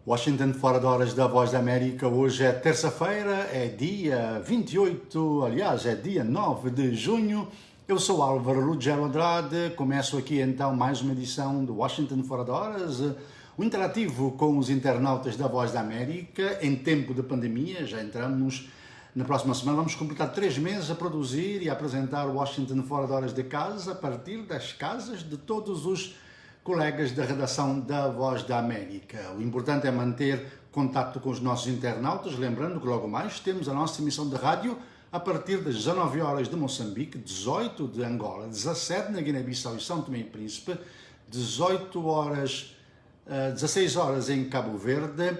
Washington, fora de horas da Voz da América. Hoje é terça-feira, é dia 28, aliás, é dia 9 de junho. Eu sou Álvaro Ruggiero Andrade, começo aqui então mais uma edição do Washington fora de horas, o interativo com os internautas da Voz da América em tempo de pandemia. Já entramos na próxima semana, vamos completar 3 meses a produzir e a apresentar o Washington fora de horas de casa, a partir das casas de todos os colegas da redação da Voz da América. O importante é manter contato com os nossos internautas, lembrando que logo mais temos a nossa emissão de rádio a partir das 19 horas de Moçambique, 18 de Angola, 17 na Guiné-Bissau e São Tomé e Príncipe, 16 horas em Cabo Verde,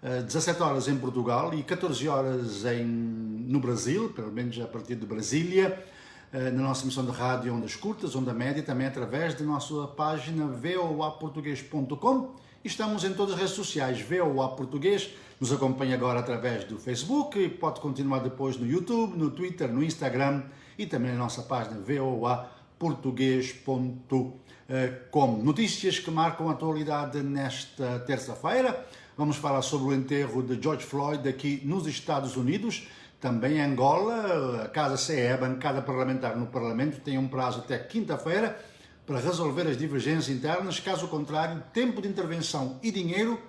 17 horas em Portugal e 14 horas no Brasil, pelo menos a partir de Brasília, na nossa emissão de rádio Ondas Curtas, Onda Média, também através da nossa página voaportugues.com. Estamos em todas as redes sociais, VOA Português, nos acompanha agora através do Facebook e pode continuar depois no YouTube, no Twitter, no Instagram e também na nossa página voaportugues.com. Notícias que marcam a atualidade nesta terça-feira. Vamos falar sobre o enterro de George Floyd aqui nos Estados Unidos. Também em Angola, a Casa CE, a bancada parlamentar no Parlamento, tem um prazo até quinta-feira para resolver as divergências internas. Caso contrário, tempo de intervenção e dinheiro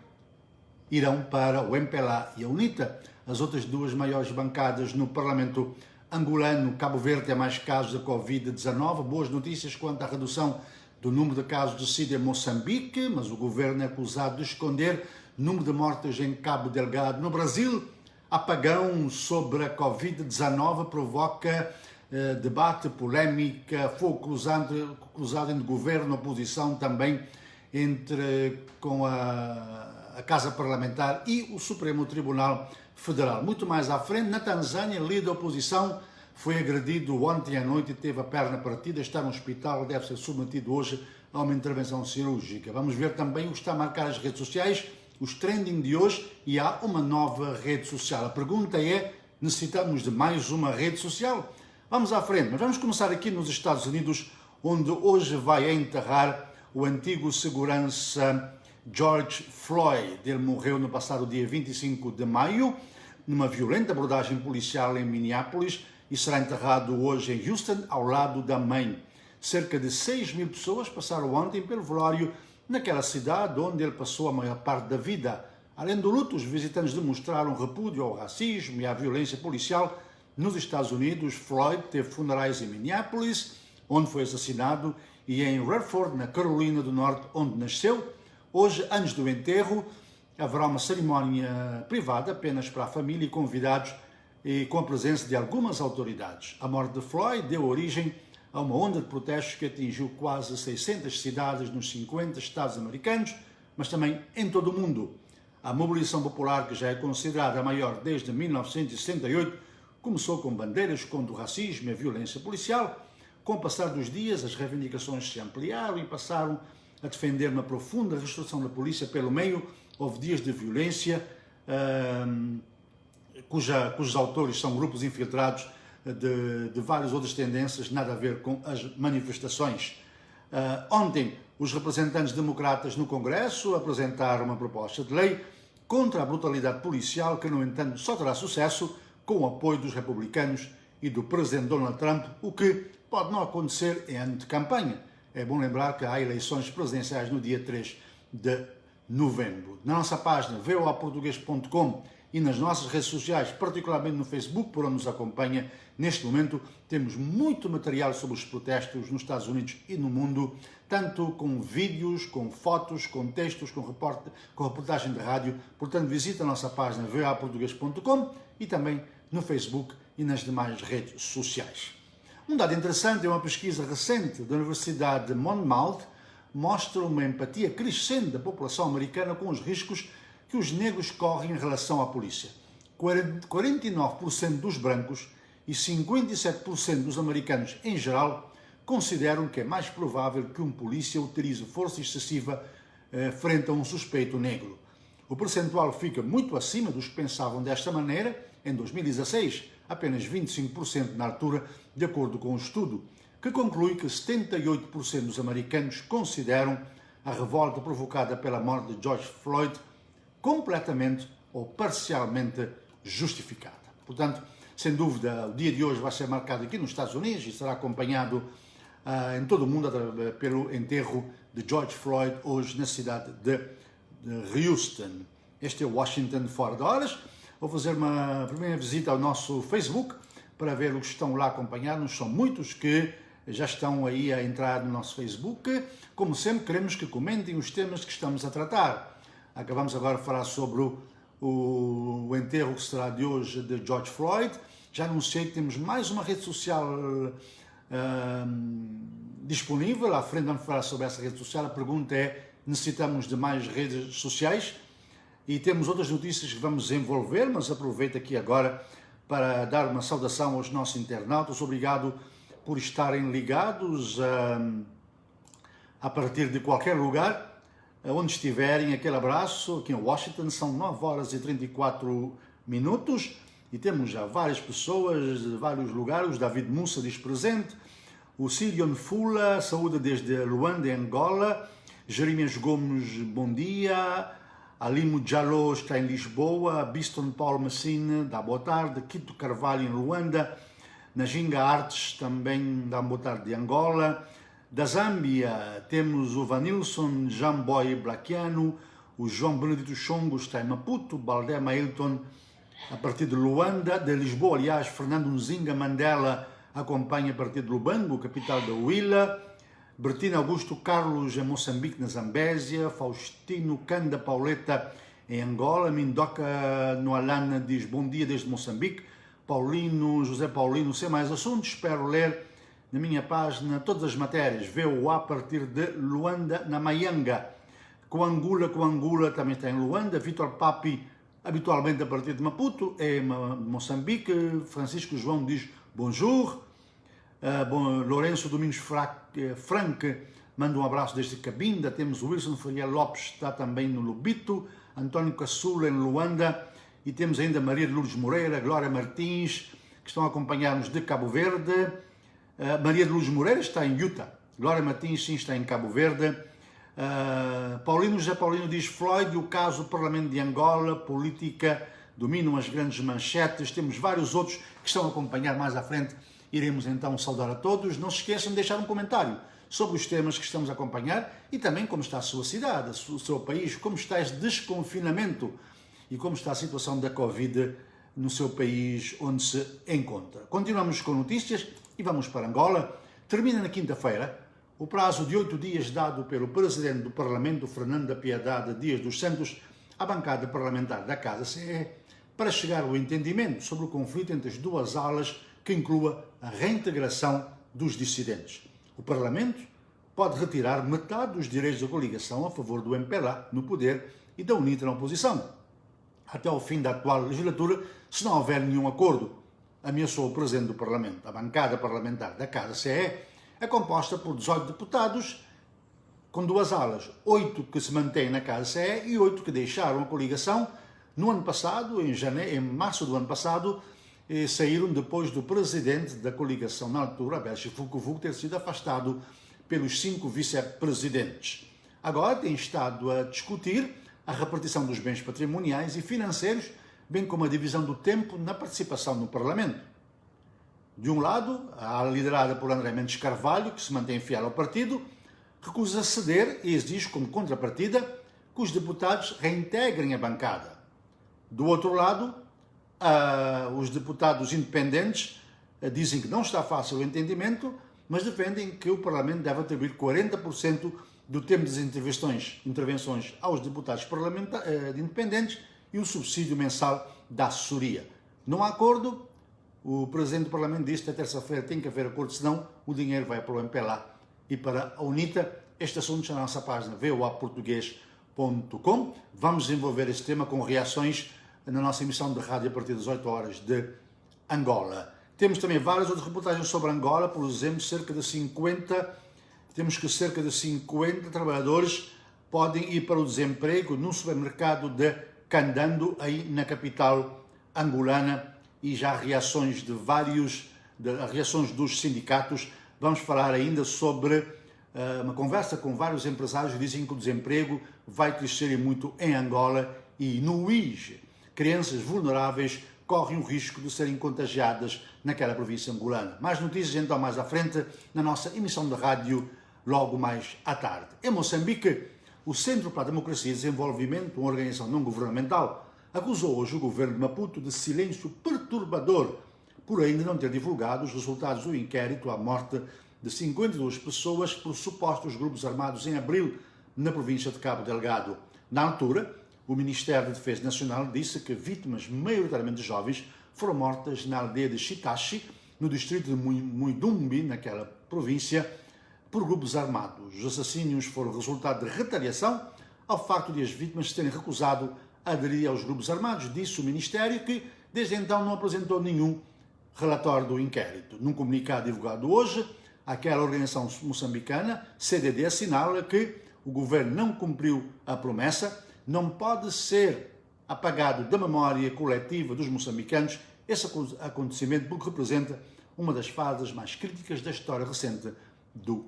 irão para o MPLA e a UNITA, as outras duas maiores bancadas no Parlamento angolano. Cabo Verde tem mais casos de Covid-19. Boas notícias quanto à redução do número de casos de SIDA em Moçambique, mas o governo é acusado de esconder o número de mortes em Cabo Delgado. No Brasil, apagão sobre a Covid-19 provoca debate, polémica, fogo cruzado entre governo e oposição, também com a Casa Parlamentar e o Supremo Tribunal Federal. Muito mais à frente, na Tanzânia, líder da oposição foi agredido ontem à noite e teve a perna partida, está no hospital, deve ser submetido hoje a uma intervenção cirúrgica. Vamos ver também o que está a marcar as redes sociais, os trending de hoje, e há uma nova rede social. A pergunta é, necessitamos de mais uma rede social? Vamos à frente, mas vamos começar aqui nos Estados Unidos, onde hoje vai enterrar o antigo segurança George Floyd. Ele morreu no passado dia 25 de maio, numa violenta abordagem policial em Minneapolis, e será enterrado hoje em Houston, ao lado da mãe. Cerca de 6.000 pessoas passaram ontem pelo velório naquela cidade onde ele passou a maior parte da vida. Além do luto, os visitantes demonstraram repúdio ao racismo e à violência policial nos Estados Unidos. Floyd teve funerais em Minneapolis, onde foi assassinado, e em Redford, na Carolina do Norte, onde nasceu. Hoje, antes do enterro, haverá uma cerimónia privada apenas para a família e convidados, e com a presença de algumas autoridades. A morte de Floyd deu origem a uma onda de protestos que atingiu quase 600 cidades nos 50 estados americanos, mas também em todo o mundo. A mobilização popular, que já é considerada a maior desde 1968, começou com bandeiras contra o racismo e a violência policial. Com o passar dos dias, as reivindicações se ampliaram e passaram a defender uma profunda reestruturação da polícia pelo meio. Houve dias de violência, cujos autores são grupos infiltrados de várias outras tendências, nada a ver com as manifestações. Ontem, os representantes democratas no Congresso apresentaram uma proposta de lei contra a brutalidade policial que, no entanto, só terá sucesso com o apoio dos republicanos e do presidente Donald Trump, o que pode não acontecer em ano de campanha. É bom lembrar que há eleições presidenciais no dia 3 de novembro. Na nossa página voaportugues.com e nas nossas redes sociais, particularmente no Facebook, por onde nos acompanha, neste momento temos muito material sobre os protestos nos Estados Unidos e no mundo, tanto com vídeos, com fotos, com textos, com reportagem de rádio. Portanto, visite a nossa página voaportugues.com e também no Facebook e nas demais redes sociais. Um dado interessante é uma pesquisa recente da Universidade de Monmouth, mostra uma empatia crescente da população americana com os riscos que os negros correm em relação à polícia. 49% dos brancos e 57% dos americanos em geral consideram que é mais provável que um polícia utilize força excessiva frente a um suspeito negro. O percentual fica muito acima dos que pensavam desta maneira em 2016, apenas 25% na altura, de acordo com o estudo, que conclui que 78% dos americanos consideram a revolta provocada pela morte de George Floyd completamente ou parcialmente justificada. Portanto, sem dúvida, o dia de hoje vai ser marcado aqui nos Estados Unidos e será acompanhado em todo o mundo pelo enterro de George Floyd, hoje na cidade de Houston. Este é Washington Fora de Horas. Vou fazer uma primeira visita ao nosso Facebook para ver os que estão lá a acompanhar-nos. São muitos que já estão aí a entrar no nosso Facebook. Como sempre, queremos que comentem os temas que estamos a tratar. Acabamos agora de falar sobre o enterro que será de hoje de George Floyd. Já anunciei que temos mais uma rede social disponível. À frente vamos falar sobre essa rede social. A pergunta é, necessitamos de mais redes sociais? E temos outras notícias que vamos desenvolver, mas aproveito aqui agora para dar uma saudação aos nossos internautas. Obrigado por estarem ligados a partir de qualquer lugar, onde estiverem. Aquele abraço. Aqui em Washington são 9 horas e 34 minutos e temos já várias pessoas de vários lugares. O David Mussa diz presente, o Cilion Fula saúda desde Luanda, em Angola. Jeremias Gomes, bom dia. Alimo Jallo está em Lisboa. Biston Paulo Messina dá boa tarde. Quito Carvalho em Luanda. Najinga Artes também dá boa tarde de Angola. Da Zâmbia temos o Vanilson Jamboy Blaquiano. O João Benedito Chongo está em Maputo. Baldema Ailton a partir de Luanda. De Lisboa, aliás, Fernando Nzinga Mandela acompanha a partir de Lubango, capital da Huila. Bertina Augusto Carlos em Moçambique, na Zambésia. Faustino Canda Pauleta em Angola. Mindoca Noalana diz bom dia desde Moçambique. José Paulino, sem mais assuntos, espero ler na minha página todas as matérias. VOA a partir de Luanda, na Maianga. Coangula também está em Luanda. Vitor Papi, habitualmente a partir de Maputo, em Moçambique. Francisco João diz bonjour. Lourenço Domingos Frank manda um abraço desde Cabinda. Temos o Wilson Faria Lopes, está também no Lubito. António Caçula em Luanda. E temos ainda Maria de Lourdes Moreira, Glória Martins, que estão a acompanhar-nos de Cabo Verde. Maria de Lourdes Moreira está em Utah. Glória Martins, sim, está em Cabo Verde. José Paulino diz Floyd, o caso do Parlamento de Angola, política, dominam as grandes manchetes. Temos vários outros que estão a acompanhar mais à frente. Iremos então saudar a todos. Não se esqueçam de deixar um comentário sobre os temas que estamos a acompanhar e também como está a sua cidade, o seu país, como está este desconfinamento e como está a situação da Covid no seu país onde se encontra. Continuamos com notícias e vamos para Angola. Termina na quinta-feira o prazo de 8 dias dado pelo Presidente do Parlamento, Fernando da Piedade Dias dos Santos, à bancada parlamentar da Casa CE, para chegar ao entendimento sobre o conflito entre as duas alas que inclua a reintegração dos dissidentes. O Parlamento pode retirar metade dos direitos da coligação a favor do MPLA no poder e da UNITA na oposição, até ao fim da atual legislatura, se não houver nenhum acordo, ameaçou o Presidente do Parlamento. A bancada parlamentar da Casa CE é composta por 18 deputados, com duas alas, 8 que se mantêm na Casa CE e 8 que deixaram a coligação no ano passado, em março do ano passado, saíram depois do Presidente da coligação na altura, Abécio Fukufuku, ter sido afastado pelos 5 vice-presidentes. Agora tem estado a discutir a repartição dos bens patrimoniais e financeiros, bem como a divisão do tempo na participação no Parlamento. De um lado, a ala liderada por André Mendes Carvalho, que se mantém fiel ao partido, recusa ceder e exige como contrapartida que os deputados reintegrem a bancada. Do outro lado, os deputados independentes dizem que não está fácil o entendimento, mas defendem que o Parlamento deve atribuir 40% do tempo das intervenções aos deputados independentes e o subsídio mensal da assessoria. Não há acordo, o Presidente do Parlamento disse que até terça-feira tem que haver acordo, senão o dinheiro vai para o MPLA e para a UNITA. Este assunto está na nossa página voaportugues.com. Vamos desenvolver este tema com reações na nossa emissão de rádio a partir das 8 horas de Angola. Temos também várias outras reportagens sobre Angola, por exemplo, cerca de 50 trabalhadores podem ir para o desemprego num supermercado de Candando, aí na capital angolana, e já há reações reações dos sindicatos. Vamos falar ainda sobre uma conversa com vários empresários que dizem que o desemprego vai crescer muito em Angola e no UIJ, crianças vulneráveis correm o risco de serem contagiadas naquela província angolana. Mais notícias então mais à frente na nossa emissão de rádio logo mais à tarde. Em Moçambique, o Centro para a Democracia e Desenvolvimento, uma organização não governamental, acusou hoje o governo de Maputo de silêncio perturbador por ainda não ter divulgado os resultados do inquérito à morte de 52 pessoas por supostos grupos armados em abril na província de Cabo Delgado. Na altura, o Ministério da Defesa Nacional disse que vítimas maioritariamente jovens foram mortas na aldeia de Chitachi, no distrito de Muidumbi, naquela província, por grupos armados. Os assassínios foram resultado de retaliação ao facto de as vítimas terem recusado aderir aos grupos armados, disse o Ministério, que desde então não apresentou nenhum relatório do inquérito. Num comunicado divulgado hoje, aquela organização moçambicana, CDD, assinala que o governo não cumpriu a promessa, não pode ser apagado da memória coletiva dos moçambicanos esse acontecimento, porque representa uma das fases mais críticas da história recente do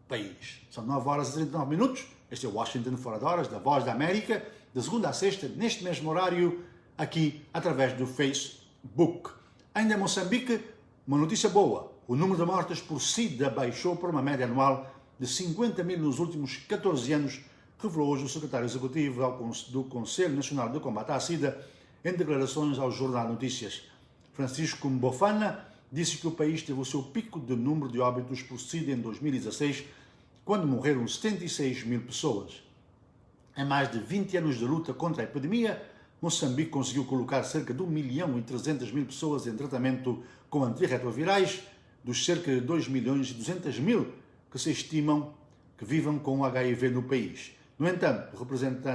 país. São 9 horas e 39 minutos. Este é o Washington Fora de Horas, da Voz da América, de segunda a sexta, neste mesmo horário, aqui através do Facebook. Ainda em Moçambique, uma notícia boa. O número de mortes por SIDA baixou para uma média anual de 50 mil nos últimos 14 anos, revelou hoje o secretário executivo do Conselho Nacional de Combate à SIDA em declarações ao Jornal Notícias. Francisco Mbofana disse que o país teve o seu pico de número de óbitos por SIDA em 2016, quando morreram 76 mil pessoas. Em mais de 20 anos de luta contra a epidemia, Moçambique conseguiu colocar cerca de 1.300.000 pessoas em tratamento com antirretrovirais, dos cerca de 2.200.000 que se estimam que vivam com HIV no país. No entanto,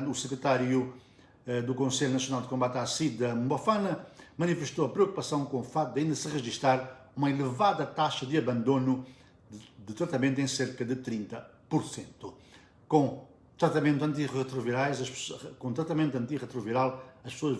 o secretário do Conselho Nacional de Combate à SIDA, Mbofana, manifestou a preocupação com o fato de ainda se registrar uma elevada taxa de abandono de tratamento em cerca de 30%. Com tratamento antirretroviral, as pessoas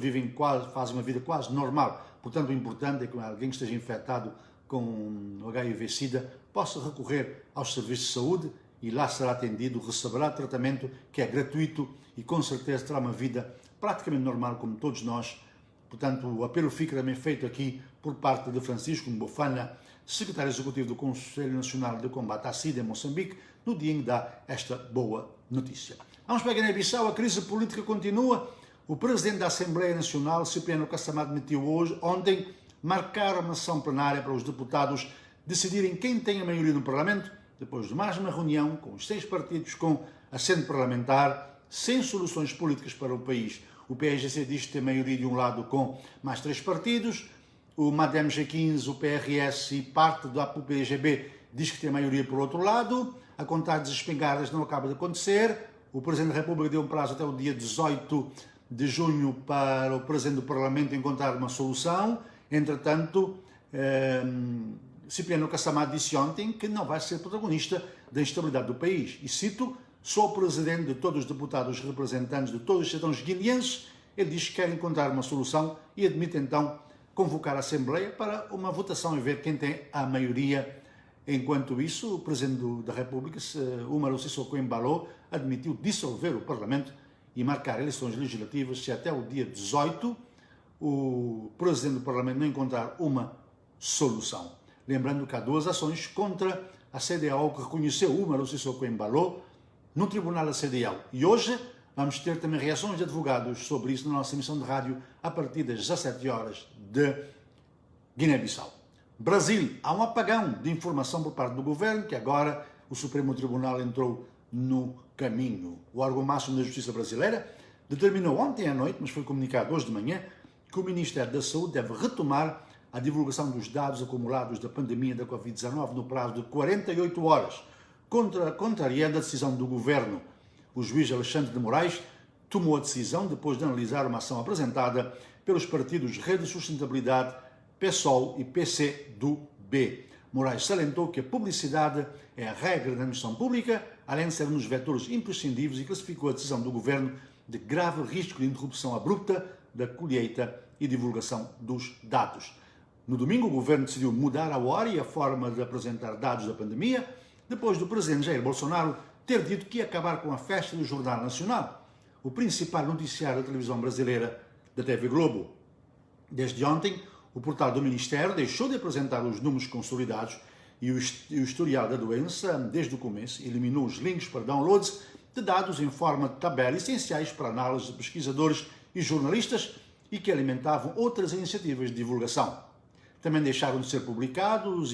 fazem uma vida quase normal. Portanto, o importante é que alguém que esteja infectado com o HIV-Sida possa recorrer aos serviços de saúde e lá será atendido, receberá tratamento que é gratuito e com certeza terá uma vida praticamente normal como todos nós. Portanto, o apelo fica também feito aqui por parte de Francisco Mbofana, secretário executivo do Conselho Nacional de Combate à SIDA em Moçambique, no dia em que dá esta boa notícia. Vamos para a Guiné-Bissau, a crise política continua. O presidente da Assembleia Nacional, Cipriano Kassamá, admitiu ontem marcar uma sessão plenária para os deputados decidirem quem tem a maioria no Parlamento, depois de mais uma reunião com os 6 partidos com assento parlamentar, sem soluções políticas para o país. O PSGC diz que tem maioria de um lado com mais 3 partidos, o MADEM G15, o PRS e parte do PGB diz que tem maioria por outro lado. A contagem das espingardas não acaba de acontecer. O Presidente da República deu um prazo até o dia 18 de junho para o Presidente do Parlamento encontrar uma solução. Entretanto, Cipriano Kassamá disse ontem que não vai ser protagonista da instabilidade do país. E cito, sou o Presidente de todos os deputados representantes de todos os cidadãos guineenses. Ele diz que quer encontrar uma solução e admite então convocar a Assembleia para uma votação e ver quem tem a maioria. Enquanto isso, o Presidente da República, Umaru Sissoko Embalo, admitiu dissolver o Parlamento e marcar eleições legislativas se até o dia 18 o Presidente do Parlamento não encontrar uma solução. Lembrando que há 2 ações contra a CDAO que reconheceu Umaru Sissoko Embalo no Tribunal da CDAO. E hoje vamos ter também reações de advogados sobre isso na nossa emissão de rádio a partir das 17 horas de Guiné-Bissau. Brasil, há um apagão de informação por parte do governo, que agora o Supremo Tribunal entrou no caminho. O órgão máximo da Justiça brasileira determinou ontem à noite, mas foi comunicado hoje de manhã, que o Ministério da Saúde deve retomar a divulgação dos dados acumulados da pandemia da Covid-19 no prazo de 48 horas, contrariando a decisão do governo. O juiz Alexandre de Moraes tomou a decisão depois de analisar uma ação apresentada pelos partidos Rede de Sustentabilidade, PSOL e PCdoB. Moraes salientou que a publicidade é a regra da administração pública, além de ser um dos vetores imprescindíveis, e classificou a decisão do governo de grave risco de interrupção abrupta da colheita e divulgação dos dados. No domingo, o governo decidiu mudar a hora e a forma de apresentar dados da pandemia, depois do presidente Jair Bolsonaro ter dito que ia acabar com a festa do Jornal Nacional. o principal noticiário da televisão brasileira, da TV Globo. Desde ontem, o portal do Ministério deixou de apresentar os números consolidados e o historial da doença desde o começo, eliminou os links para downloads de dados em forma de tabela essenciais para análise de pesquisadores e jornalistas e que alimentavam outras iniciativas de divulgação. Também deixaram de ser publicados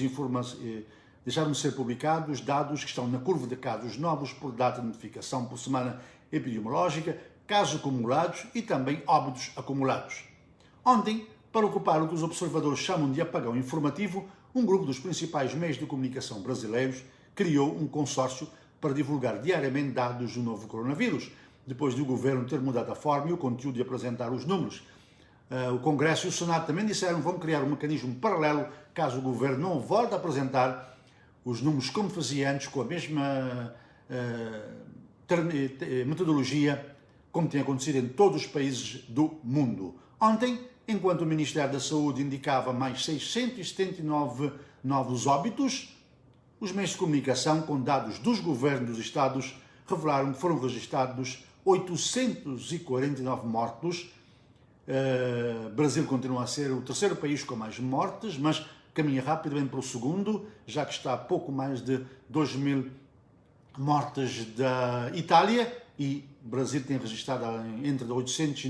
dados que estão na curva de casos novos por data de notificação por semana epidemiológica, casos acumulados e também óbitos acumulados. Ontem, para ocupar o que os observadores chamam de apagão informativo, um grupo dos principais meios de comunicação brasileiros criou um consórcio para divulgar diariamente dados do novo coronavírus, depois do governo ter mudado a forma e o conteúdo de apresentar os números. O Congresso e o Senado também disseram que vão criar um mecanismo paralelo caso o governo não volte a apresentar os números como fazia antes, com a mesma metodologia como tem acontecido em todos os países do mundo. Ontem, enquanto o Ministério da Saúde indicava mais 679 novos óbitos, os meios de comunicação, com dados dos governos dos estados, revelaram que foram registrados 849 mortos. Brasil continua a ser o terceiro país com mais mortes, mas caminha rapidamente para o segundo, já que está a pouco mais de 2.000 mortes da Itália, e o Brasil tem registrado entre 800 e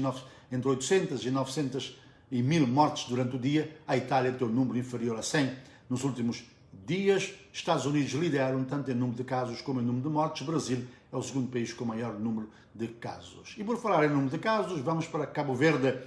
900 e 1.000 mortes durante o dia. A Itália tem um número inferior a 100 nos últimos dias. Estados Unidos lideram tanto em número de casos como em número de mortes. Brasil é o segundo país com maior número de casos. E por falar em número de casos, vamos para Cabo Verde,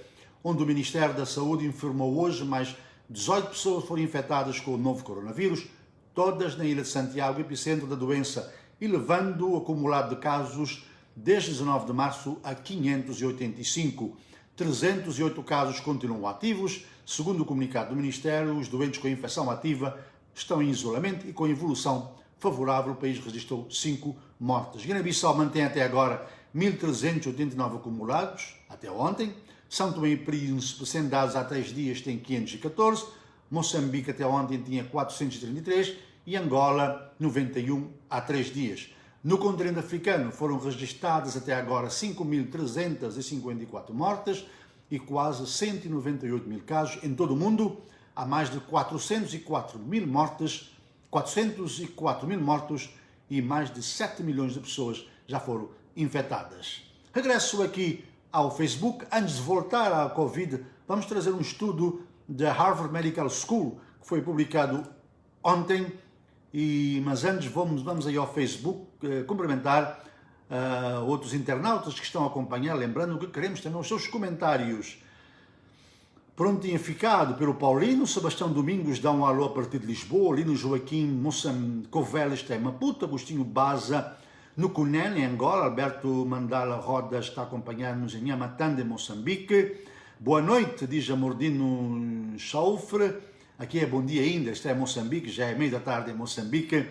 onde o Ministério da Saúde informou hoje mais 18 pessoas foram infectadas com o novo coronavírus, todas na Ilha de Santiago, epicentro da doença, e levando o acumulado de casos desde 19 de março a 585. 308 casos continuam ativos. Segundo o comunicado do Ministério, os doentes com infecção ativa estão em isolamento e com evolução favorável. O país registrou 5 mortes. Guiné-Bissau mantém até agora 1.389 acumulados, até ontem. São Tomé e Príncipe, sem dados há 3 dias, tem 514. Moçambique até ontem tinha 433 e Angola 91 há 3 dias. No continente africano foram registradas até agora 5.354 mortes e quase 198 mil casos. Em todo o mundo há mais de 404 mil mortes e mais de 7 milhões de pessoas já foram infectadas. Regresso aqui ao Facebook. Antes de voltar à Covid, vamos trazer um estudo da Harvard Medical School que foi publicado ontem. Mas antes vamos aí ao Facebook cumprimentar outros internautas que estão a acompanhar, lembrando que queremos também os seus comentários. Prontinho ficado pelo Paulino, Sebastião Domingos dá um alô a partir de Lisboa, Lino Joaquim Coveles está em Maputo, Agostinho Baza no Cunene, em Angola, Alberto Mandala Roda está a acompanhar-nos em Yamatanda, em Moçambique. Boa noite, diz Amordino Chaufre. Aqui é bom dia ainda, está em Moçambique, já é meio da tarde em Moçambique.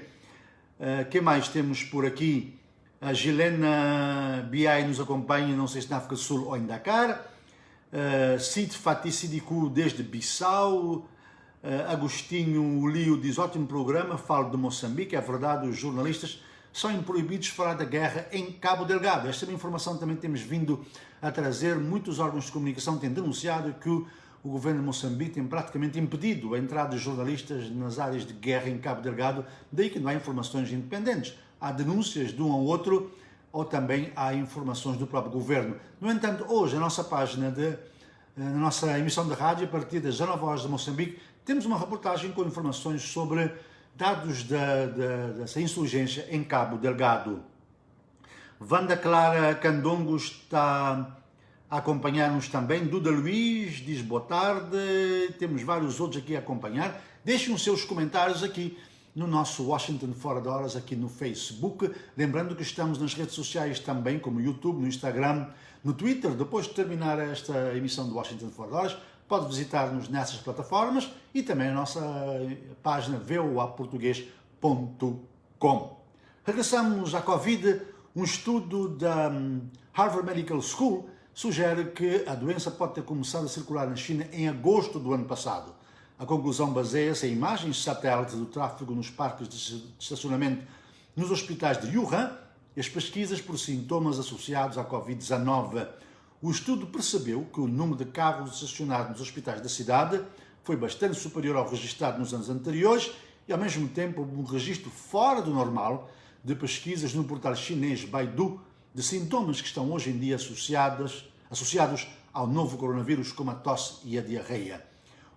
Que mais temos por aqui? A Gilena Biai nos acompanha, não sei se na África do Sul ou em Dakar. Cid Fatih Sidiku desde Bissau. Agostinho Lio diz, ótimo programa, falo de Moçambique. É verdade, os jornalistas são proibidos de falar da guerra em Cabo Delgado. Esta é uma informação que também temos vindo a trazer. Muitos órgãos de comunicação têm denunciado que o governo de Moçambique tem praticamente impedido a entrada de jornalistas nas áreas de guerra em Cabo Delgado, daí que não há informações independentes. Há denúncias de um ao outro, ou também há informações do próprio governo. No entanto, hoje, na nossa página, na nossa emissão de rádio, a partir das 19 horas de Moçambique, temos uma reportagem com informações sobre dados dessa insurgência em Cabo Delgado. Wanda Clara Candongo está a acompanhar-nos também. Duda Luiz diz boa tarde. Temos vários outros aqui a acompanhar. Deixem os seus comentários aqui no nosso Washington Fora de Horas, aqui no Facebook. Lembrando que estamos nas redes sociais também, como no YouTube, no Instagram, no Twitter. Depois de terminar esta emissão do Washington Fora de Horas, pode visitar-nos nessas plataformas e também a nossa página voaportugues.com. Regressamos à Covid. Um estudo da Harvard Medical School sugere que a doença pode ter começado a circular na China em agosto do ano passado. A conclusão baseia-se em imagens satélites do tráfego nos parques de estacionamento nos hospitais de Wuhan, as pesquisas por sintomas associados à Covid-19. O estudo percebeu que o número de carros estacionados nos hospitais da cidade foi bastante superior ao registrado nos anos anteriores e, ao mesmo tempo, um registro fora do normal de pesquisas no portal chinês Baidu de sintomas que estão hoje em dia associados ao novo coronavírus, como a tosse e a diarreia.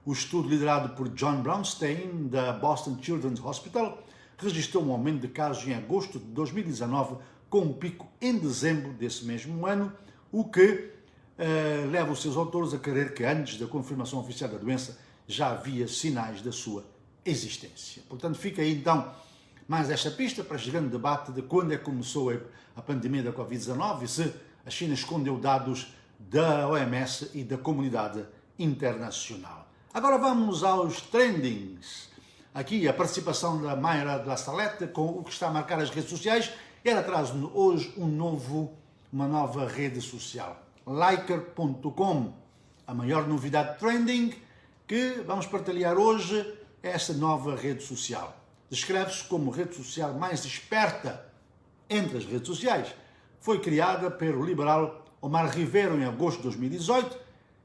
O estudo liderado por John Brownstein, da Boston Children's Hospital, registrou um aumento de casos em agosto de 2019, com um pico em dezembro desse mesmo ano, o que leva os seus autores a crer que antes da confirmação oficial da doença já havia sinais da sua existência. Portanto, fica aí então mais esta pista para este grande debate de quando é que começou a pandemia da Covid-19 e se a China escondeu dados da OMS e da comunidade internacional. Agora vamos aos trendings. Aqui a participação da Mayra de La Salette com o que está a marcar as redes sociais. Ela traz hoje uma nova rede social, Liker.com, a maior novidade trending que vamos partilhar hoje é esta nova rede social. Descreve-se como a rede social mais esperta entre as redes sociais. Foi criada pelo liberal Omar Rivero em agosto de 2018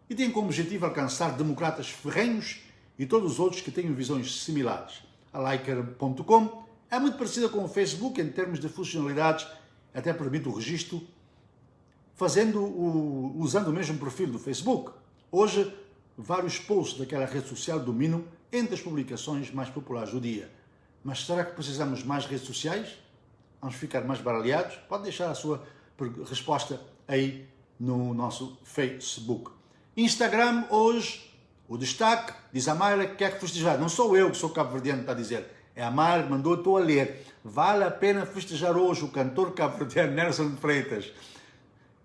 e tem como objetivo alcançar democratas ferrenhos e todos os outros que tenham visões similares. A Liker.com é muito parecida com o Facebook em termos de funcionalidades, até permite o registro usando o mesmo perfil do Facebook. Hoje, vários posts daquela rede social dominam entre as publicações mais populares do dia. Mas será que precisamos de mais redes sociais? Vamos ficar mais baralhados? Pode deixar a sua resposta aí no nosso Facebook. Instagram, hoje, o destaque, diz a Mayra que quer festejar. Não sou eu que sou cabo-verdiano, está a dizer. É a Mayra que mandou, estou a ler. Vale a pena festejar hoje o cantor cabo-verdiano Nelson Freitas.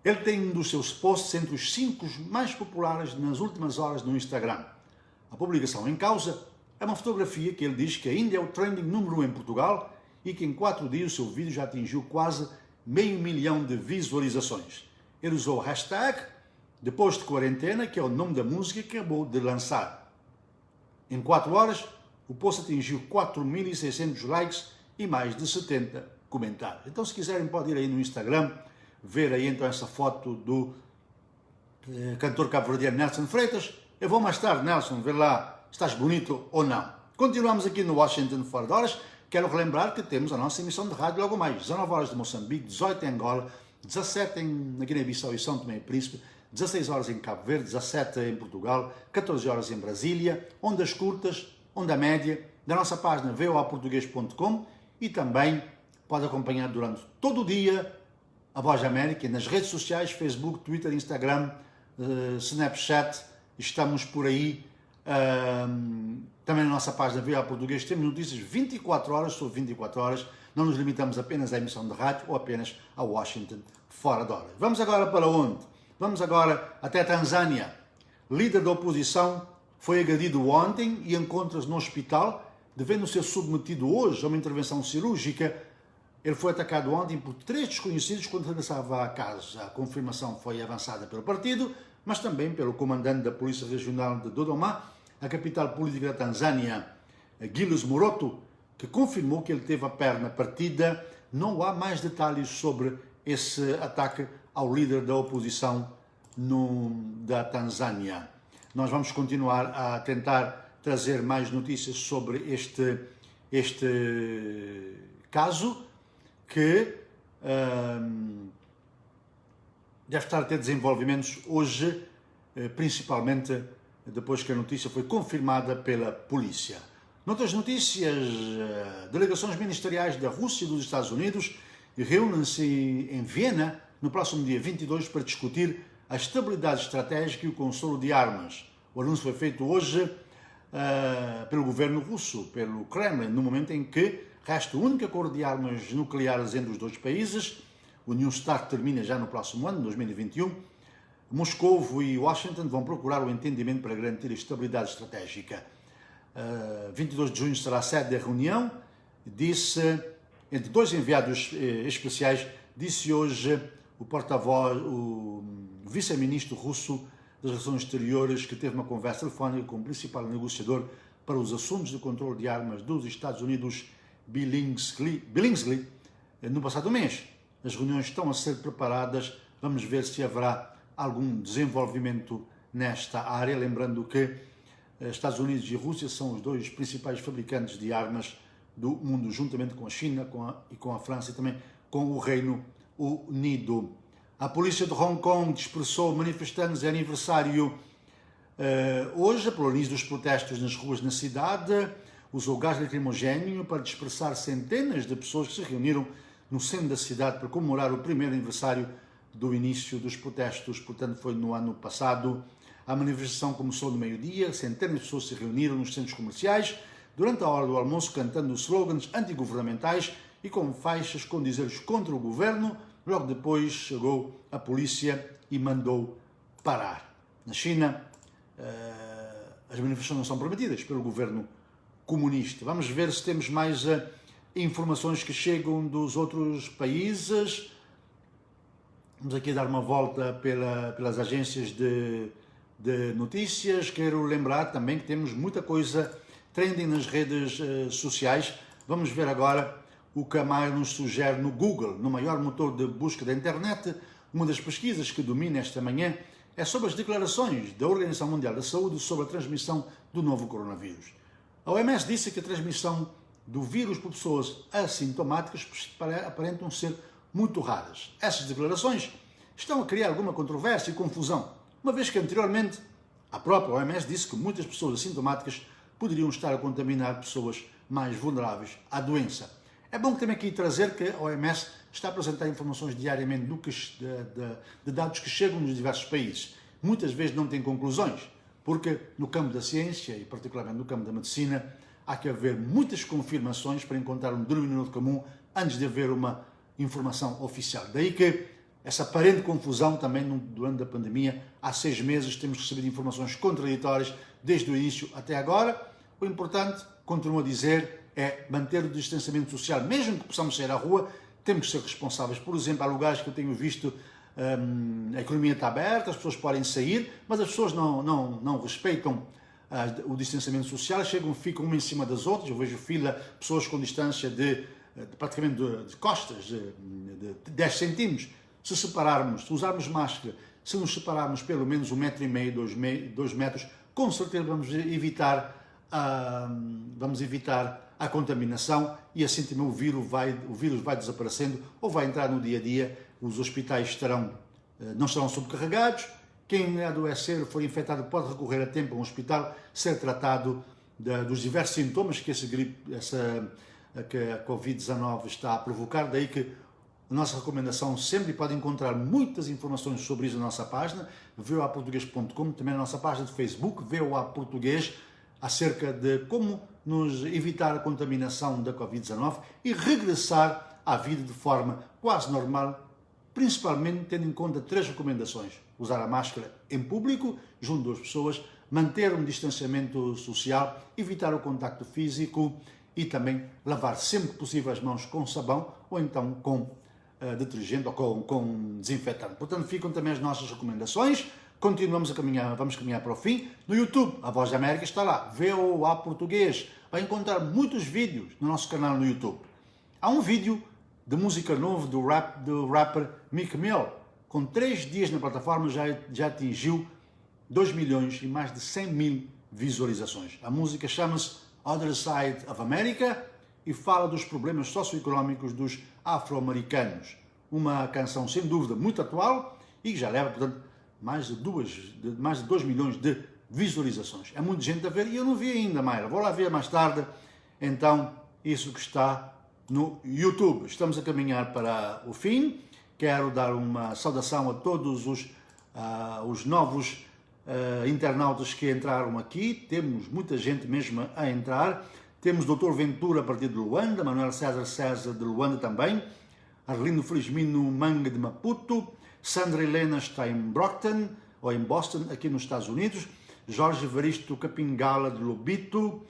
Ele tem um dos seus posts entre os 5 mais populares nas últimas horas no Instagram. A publicação em causa é uma fotografia que ele diz que ainda é o trending número 1 em Portugal e que em 4 dias o seu vídeo já atingiu quase 500 mil de visualizações. Ele usou o hashtag depois de quarentena, que é o nome da música que acabou de lançar. Em 4 horas, o post atingiu 4.600 likes e mais de 70 comentários. Então, se quiserem, podem ir aí no Instagram, ver aí então essa foto do cantor cabo-verdiano Nelson Freitas. Eu vou mais tarde, Nelson, ver lá se estás bonito ou não. Continuamos aqui no Washington Fora de Horas. Quero relembrar que temos a nossa emissão de rádio logo mais. 19 horas de Moçambique, 18 em Angola, 17 na Guiné-Bissau e São Tomé e Príncipe, 16 horas em Cabo Verde, 17 em Portugal, 14 horas em Brasília, ondas curtas, onda média, da nossa página voaportugues.com e também pode acompanhar durante todo o dia a Voz da América nas redes sociais, Facebook, Twitter, Instagram, Snapchat, estamos por aí. Também na nossa página VOA Português temos notícias 24 horas sobre 24 horas, não nos limitamos apenas à emissão de rádio ou apenas a Washington Fora de Horas. Vamos agora para onde? Vamos agora até a Tanzânia. Líder da oposição foi agredido ontem e encontra-se no hospital, devendo ser submetido hoje a uma intervenção cirúrgica. Ele foi atacado ontem por 3 desconhecidos quando regressava à casa. A confirmação foi avançada pelo partido, mas também pelo comandante da Polícia Regional de Dodoma, a capital política da Tanzânia, Gilles Moroto, que confirmou que ele teve a perna partida. Não há mais detalhes sobre esse ataque ao líder da oposição da Tanzânia. Nós vamos continuar a tentar trazer mais notícias sobre este caso, que deve estar a ter desenvolvimentos hoje, principalmente depois que a notícia foi confirmada pela polícia. Noutras notícias, delegações ministeriais da Rússia e dos Estados Unidos reúnem-se em Viena no próximo dia 22 para discutir a estabilidade estratégica e o consolo de armas. O anúncio foi feito hoje pelo governo russo, pelo Kremlin, no momento em que resta o único acordo de armas nucleares entre os dois países. O New START termina já no próximo ano, 2021. Moscou e Washington vão procurar o entendimento para garantir a estabilidade estratégica. 22 de junho será a sede da reunião, disse, entre 2 enviados especiais, disse hoje o porta-voz, o vice-ministro russo das Relações Exteriores, que teve uma conversa telefónica com o principal negociador para os assuntos de controle de armas dos Estados Unidos, Bill Lindsay, no passado mês. as reuniões estão a ser preparadas, vamos ver se haverá algum desenvolvimento nesta área, lembrando que Estados Unidos e Rússia são os dois principais fabricantes de armas do mundo, juntamente com a China e com a França e também com o Reino Unido. A polícia de Hong Kong dispersou manifestantes em aniversário hoje, pelo início dos protestos nas ruas na cidade, usou gás lacrimogéneo para dispersar centenas de pessoas que se reuniram no centro da cidade para comemorar o primeiro aniversário do início dos protestos, portanto foi no ano passado. A manifestação começou no meio-dia, centenas de pessoas se reuniram nos centros comerciais durante a hora do almoço cantando slogans antigovernamentais e com faixas com dizeres contra o governo. Logo depois chegou a polícia e mandou parar. Na China, as manifestações não são permitidas pelo governo comunista. Vamos ver se temos mais informações que chegam dos outros países. Vamos aqui dar uma volta pelas agências de notícias. Quero lembrar também que temos muita coisa trending nas redes sociais. Vamos ver agora o que a Maia nos sugere no Google, no maior motor de busca da internet. Uma das pesquisas que domina esta manhã é sobre as declarações da Organização Mundial da Saúde sobre a transmissão do novo coronavírus. A OMS disse que a transmissão do vírus por pessoas assintomáticas aparentam ser muito raras. Essas declarações estão a criar alguma controvérsia e confusão, uma vez que anteriormente a própria OMS disse que muitas pessoas assintomáticas poderiam estar a contaminar pessoas mais vulneráveis à doença. É bom também aqui trazer que a OMS está a apresentar informações diariamente de dados que chegam nos diversos países. Muitas vezes não tem conclusões, porque no campo da ciência e particularmente no campo da medicina há que haver muitas confirmações para encontrar um denominador comum antes de haver uma informação oficial. Daí que essa aparente confusão também durante a pandemia. Há 6 meses temos recebido informações contraditórias desde o início até agora. O importante, continuo a dizer, é manter o distanciamento social. Mesmo que possamos sair à rua, temos que ser responsáveis. Por exemplo, há lugares que eu tenho visto, a economia está aberta, as pessoas podem sair, mas as pessoas não respeitam o distanciamento social, ficam uma em cima das outras. Eu vejo pessoas com distância praticamente de costas, de 10 centímetros. Se usarmos máscara, se nos separarmos pelo menos 1,5 m, 2 metros, com certeza vamos evitar a contaminação e assim também o vírus vai desaparecendo ou vai entrar no dia a dia. Os hospitais não estarão sobrecarregados. Quem adoecer, for infectado, pode recorrer a tempo a um hospital, ser tratado dos diversos sintomas que que a Covid-19 está a provocar. Daí que a nossa recomendação sempre pode encontrar muitas informações sobre isso na nossa página, voaportugues.com, também na nossa página de Facebook, VOA Português, acerca de como nos evitar a contaminação da Covid-19 e regressar à vida de forma quase normal, principalmente tendo em conta 3 recomendações: usar a máscara em público, junto a 2 pessoas, manter um distanciamento social, evitar o contacto físico e também lavar sempre que possível as mãos com sabão ou então com detergente ou com desinfetante. Portanto, ficam também as nossas recomendações. Vamos caminhar para o fim. No YouTube, a Voz da América está lá, VOA Português. Vai encontrar muitos vídeos no nosso canal no YouTube. Há um vídeo de música novo do rapper Meek Mill. Com 3 dias na plataforma já atingiu 2 milhões e mais de 100 mil visualizações. A música chama-se Other Side of America e fala dos problemas socioeconómicos dos afro-americanos. Uma canção, sem dúvida, muito atual e que já leva, portanto, mais de 2 milhões de visualizações. É muita gente a ver e eu não vi ainda, Mayra. Vou lá ver mais tarde, então, isso que está no YouTube. Estamos a caminhar para o fim. Quero dar uma saudação a todos os novos internautas que entraram aqui. Temos muita gente mesmo a entrar. Temos Dr. Ventura a partir de Luanda, Manuel César de Luanda também, Arlindo Felizmino Manga de Maputo, Sandra Helena está em Brockton, ou em Boston, aqui nos Estados Unidos, Jorge Evaristo Capingala de Lobito,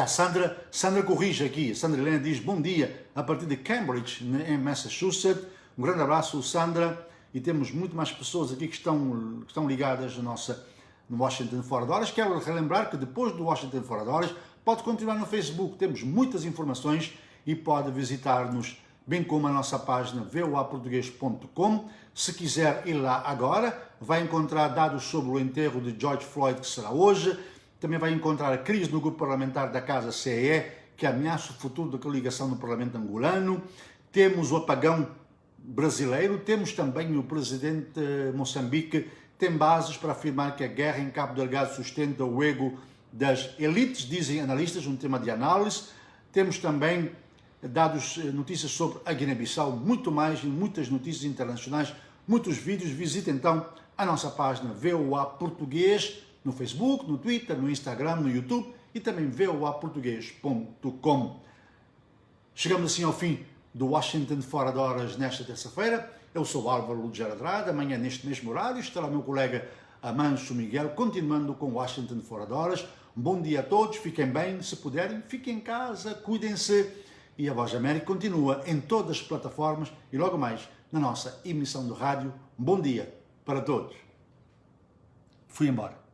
Sandra corrige aqui, Sandra Helena diz bom dia, a partir de Cambridge, em Massachusetts. Um grande abraço, Sandra, e temos muito mais pessoas aqui que estão ligadas no Washington Fora de Horas. Quero relembrar que depois do Washington Fora de Horas pode continuar no Facebook, temos muitas informações e pode visitar-nos bem como a nossa página voaportugues.com. Se quiser ir lá agora, vai encontrar dados sobre o enterro de George Floyd, que será hoje. Também vai encontrar a crise no grupo parlamentar da Casa CEE, que ameaça o futuro da coligação no Parlamento angolano. Temos o apagão brasileiro, temos também o presidente de Moçambique, tem bases para afirmar que a guerra em Cabo Delgado sustenta o ego das elites, dizem analistas, um tema de análise. Temos também notícias sobre a Guiné-Bissau, muito mais e muitas notícias internacionais, muitos vídeos. Visite então a nossa página VOA Português no Facebook, no Twitter, no Instagram, no YouTube e também voaportugues.com. Chegamos assim ao fim do Washington Fora de Horas nesta terça-feira. Eu sou Álvaro Lugero Andrade. Amanhã neste mesmo horário estará o meu colega Amancio Miguel, continuando com Washington Fora de Horas. Um bom dia a todos, fiquem bem, se puderem, fiquem em casa, cuidem-se. E a Voz da América continua em todas as plataformas e logo mais na nossa emissão de rádio. Um bom dia para todos. Fui embora.